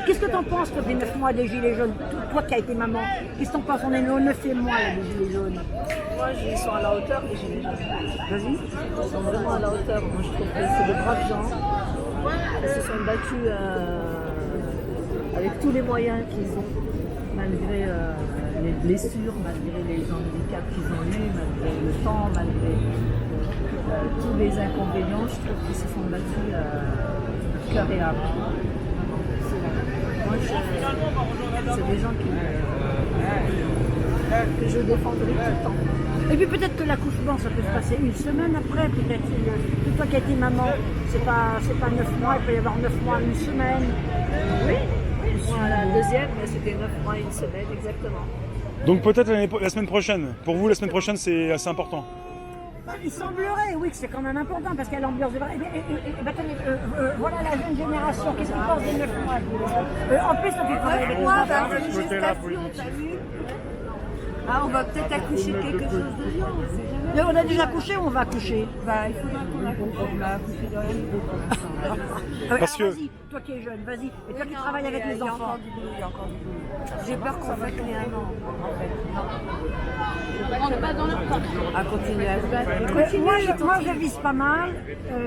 Qu'est-ce que t'en penses, toi, des 9 mois des Gilets jaunes? Toi qui as été maman, qu'est-ce que t'en penses? On est au 9e mois là, des Gilets jaunes. Moi, ils sont à la hauteur des Gilets jaunes. Vas-y. Ils sont vraiment à la hauteur. Moi, je trouve que c'est de braves gens. Ils se sont battus avec tous les moyens qu'ils ont, malgré les blessures, malgré les handicaps qu'ils ont eus, malgré le temps, malgré tous les inconvénients. Je trouve qu'ils se sont battus cœur et âme. Moi, c'est des gens que je défendrai tout le temps. Et puis peut-être que l'accouchement, ça peut se passer une semaine après, peut-être. Toi qui as été maman, c'est pas 9 mois, il peut y avoir 9 mois, une semaine. Oui, moi la deuxième, c'était 9 mois, une semaine, exactement. Donc peut-être la semaine prochaine. Pour vous, la semaine prochaine, c'est assez important. Il semblerait, oui, que c'est quand même important parce qu'il y a l'ambiance de vrai. Attendez, voilà la jeune génération. Qu'est-ce qu'ils pensent des 9 mois? En plus, on fait travailler avec les Moi, enfants. c'est une gestation, t'as vu? Ah, on va peut-être accoucher quelque chose de bien, on sait jamais. Mais on a déjà couché ou on va coucher? Bah, il faudra qu'on accouche. On va accoucher de rien pour l'instant. Parce que- Vas-y, toi qui es jeune, vas-y. Et toi qui travailles avec les enfants. Il y a encore du boulot. J'ai peur qu'on fasse les 1 an, en fait. Non. À continuer à se battre. Moi, je vise pas mal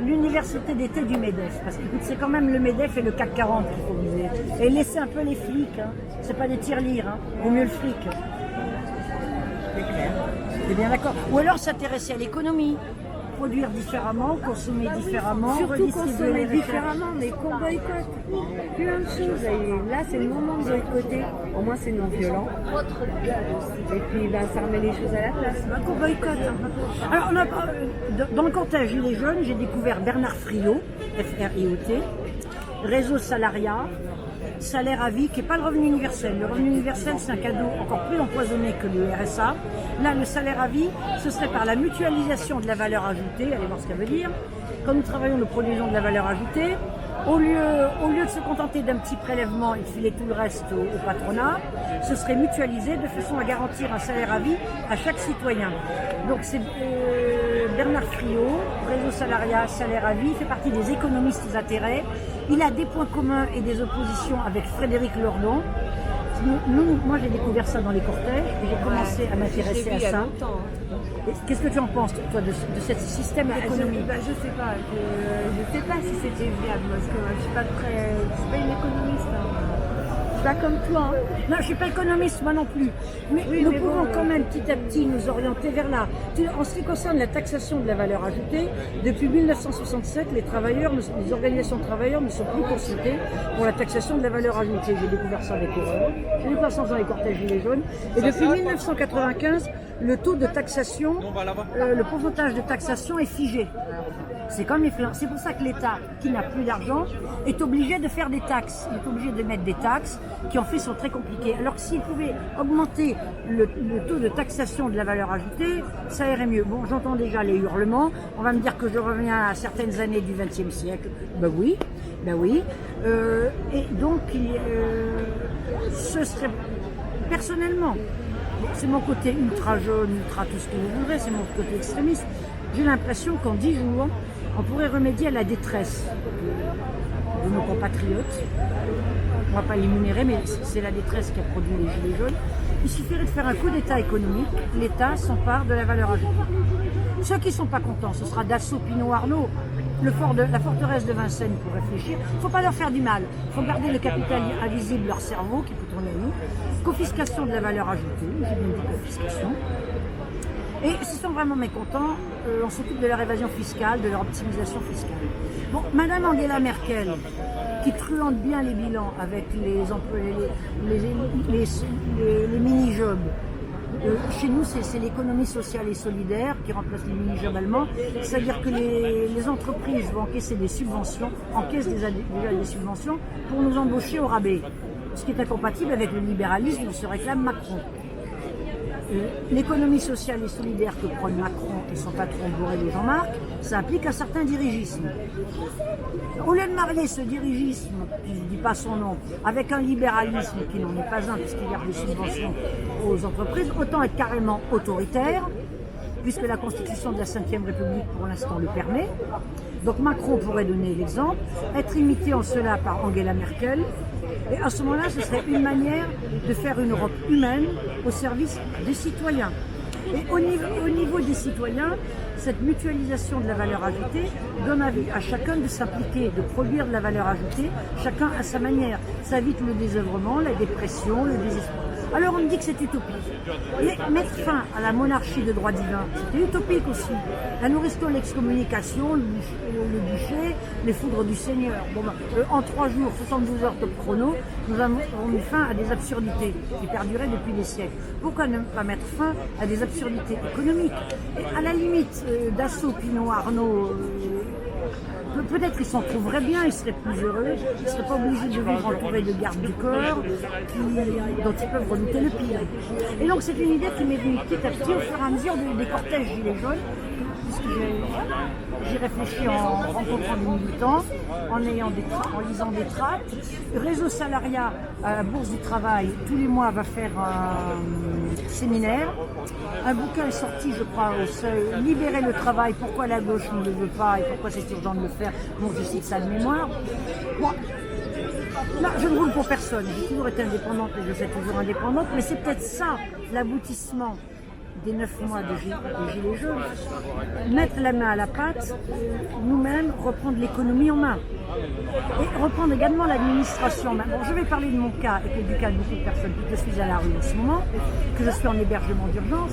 l'université d'été du MEDEF. Parce que écoute, c'est quand même le MEDEF et le CAC 40 qu'il faut viser. Et laisser un peu les flics. Hein. C'est pas des tirelires. Hein. Vaut mieux le flic. C'est clair. T'es bien d'accord? Ou alors s'intéresser à l'économie. Produire différemment, consommer différemment, Surtout redistribuer consommer les richesses. différemment, mais qu'on boycotte. Plein de choses. Et là, c'est le moment de boycotter. Au moins, c'est non violent. Et puis, bah, ça remet les choses à la place. Bah, qu'on boycotte. Alors, dans le cortège Gilets jaunes, j'ai découvert Bernard Friot, F-R-I-O-T, Réseau Salariat, Salaire à vie, qui n'est pas le revenu universel. Le revenu universel, c'est un cadeau encore plus empoisonné que le RSA. Là, le salaire à vie, ce serait par la mutualisation de la valeur ajoutée. Allez voir ce qu'elle veut dire. Quand nous travaillons, nous produisons de la valeur ajoutée. Au lieu de se contenter d'un petit prélèvement et de filer tout le reste au patronat, ce serait mutualisé de façon à garantir un salaire à vie à chaque citoyen. Donc c'est Bernard Friot, Réseau Salariat, Salaire à vie, il fait partie des économistes atterrés. Il a des points communs et des oppositions avec Frédéric Lordon. Moi j'ai découvert ça dans les cortèges et j'ai commencé à m'intéresser à ça. Qu'est-ce que tu en penses, toi, de ce système économique? Je sais pas. Je sais pas si c'était viable parce que je suis pas une économiste. Hein. Je suis pas comme toi. Hein. Non, je suis pas économiste, moi non plus. Mais nous pouvons quand même petit à petit nous orienter vers là. En ce qui concerne la taxation de la valeur ajoutée, depuis 1967, les organisations de travailleurs ne sont plus consultées pour la taxation de la valeur ajoutée. J'ai découvert ça avec horreur. J'ai découvert ça dans les cortèges Gilets jaunes. Et depuis 1995, le taux de taxation, le pourcentage de taxation est figé. C'est comme c'est pour ça que l'État, qui n'a plus d'argent, est obligé de faire des taxes. Il est obligé de mettre des taxes qui en fait sont très compliquées. Alors que s'il pouvait augmenter le taux de taxation de la valeur ajoutée, ça irait mieux. Bon, j'entends déjà les hurlements. On va me dire que je reviens à certaines années du XXe siècle. Ben oui. Et donc, ce serait personnellement, c'est mon côté ultra jaune, ultra tout ce que vous voudrez, c'est mon côté extrémiste. J'ai l'impression qu'en 10 jours, on pourrait remédier à la détresse de nos compatriotes. On ne va pas l'énumérer, mais c'est la détresse qui a produit les Gilets jaunes. Il suffirait de faire un coup d'État économique. L'État s'empare de la valeur ajoutée. Ceux qui ne sont pas contents, ce sera Dassault, Pinot, Arnaud, la forteresse de Vincennes pour réfléchir. Il ne faut pas leur faire du mal. Il faut garder le capital invisible, leur cerveau, qui peut tourner à nous. Confiscation de la valeur ajoutée. J'ai bien dit confiscation. Et s'ils sont vraiment mécontents, on s'occupe de leur évasion fiscale, de leur optimisation fiscale. Bon, Madame Angela Merkel, qui truande bien les bilans avec les mini-jobs. Chez nous, c'est l'économie sociale et solidaire qui remplace les mini-jobs allemands. C'est-à-dire que les entreprises vont encaisser des subventions, encaissent déjà des subventions pour nous embaucher au rabais. Ce qui est incompatible avec le libéralisme dont se réclame Macron. L'économie sociale et solidaire que prône Macron et son patron Borrell et Jean-Marc, ça implique un certain dirigisme. Au lieu de marier ce dirigisme, je ne dis pas son nom, avec un libéralisme qui n'en est pas un puisqu'il garde des subventions aux entreprises, autant être carrément autoritaire, puisque la Constitution de la Ve République pour l'instant le permet. Donc Macron pourrait donner l'exemple, être imité en cela par Angela Merkel, Et à ce moment-là, ce serait une manière de faire une Europe humaine au service des citoyens. Et au niveau des citoyens, cette mutualisation de la valeur ajoutée donne envie à chacun de s'impliquer, de produire de la valeur ajoutée, chacun à sa manière. Ça évite le désœuvrement, la dépression, le désespoir. Alors on me dit que c'est utopique. Et mettre fin à la monarchie de droit divin, c'était utopique aussi. Là, nous restons l'excommunication, le bûcher, les foudres du Seigneur. Bon, en 3 jours, 72 heures top chrono, nous avons mis fin à des absurdités qui perduraient depuis des siècles. Pourquoi ne pas mettre fin à des absurdités économiques? Et à la limite, Dassault, Pinot, Arnaud, peut-être ils s'en trouveraient bien, ils seraient plus heureux, ils ne seraient pas obligés de vivre entourés de gardes du corps dont ils peuvent redouter le pire. Et donc c'est une idée qui m'est venue petit à petit au fur et à mesure des cortèges gilets jaunes, puisque j'y réfléchis en rencontrant des militants, en lisant des tracts. Réseau Salariat à la Bourse du Travail, tous les mois, va faire un séminaire. Un bouquin est sorti, je crois, au Seuil, Libérer le travail, pourquoi la gauche ne le veut pas et pourquoi c'est urgent de le faire. Bon, je cite ça de mémoire. Moi, là, je ne roule pour personne. J'ai toujours été indépendante et je serai toujours indépendante, mais c'est peut-être ça l'aboutissement des 9 mois de Gilets jaunes, mettre la main à la pâte, nous-mêmes reprendre l'économie en main. Et reprendre également l'administration en main. Bon, je vais parler de mon cas et du cas de beaucoup de personnes que je suis à la rue en ce moment, que je suis en hébergement d'urgence.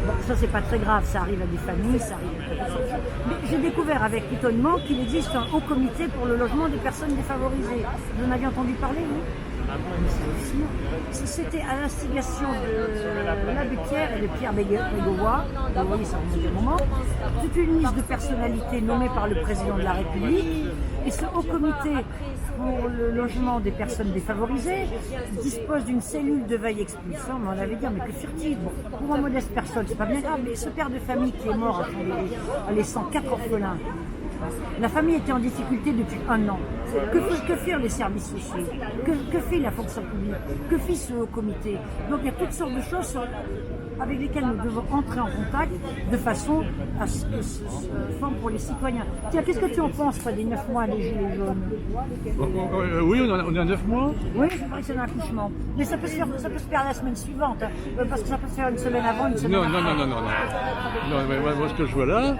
Bon, ça c'est pas très grave, ça arrive à des familles, ça arrive à des choses. Mais j'ai découvert avec étonnement qu'il existe un haut comité pour le logement des personnes défavorisées. Vous en avez entendu parler, vous? C'était à l'instigation de l'abbé Pierre et de Pierre Bégovoy, vous voyez ça remonte un moment, toute une liste de personnalités nommées par le président de la République, et ce haut comité pour le logement des personnes défavorisées dispose d'une cellule de veille expulsion. Mais on avait dit, mais que furtive, bon, pour une modeste personne, c'est pas bien grave, mais ce père de famille qui est mort en laissant 4 orphelins, la famille était en difficulté depuis 1 an. Que firent les services sociaux? Que fait la fonction publique? Que fit ce haut comité? Donc il y a toutes sortes de choses avec lesquelles nous devons entrer en contact de façon à ce que ce forme pour les citoyens. Tiens, qu'est-ce que tu en penses, toi, des 9 mois des Gilets jaunes? Oui, on est à 9 mois. Oui, c'est vrai que c'est un accouchement. Mais ça peut se faire la semaine suivante, hein, parce que ça peut se faire une semaine avant, une semaine après. Non, mais moi, ce que je vois là,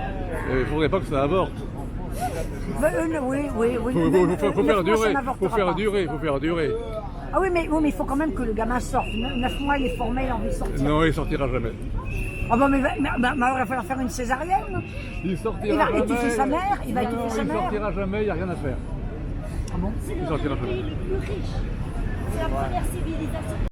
il ne faudrait pas que ça avorte. Oui. Faut faire durer. Ah oui, mais il faut quand même que le gamin sorte. 9 mois, il est formé, il a envie de sortir. Non, il sortira jamais. Ah bon, mais alors, il va falloir faire une césarienne. Il sortira jamais. Il va étouffer sa mère. Il sortira jamais, il n'y a rien à faire. Ah bon? C'est le pays le plus riche. C'est la première civilisation.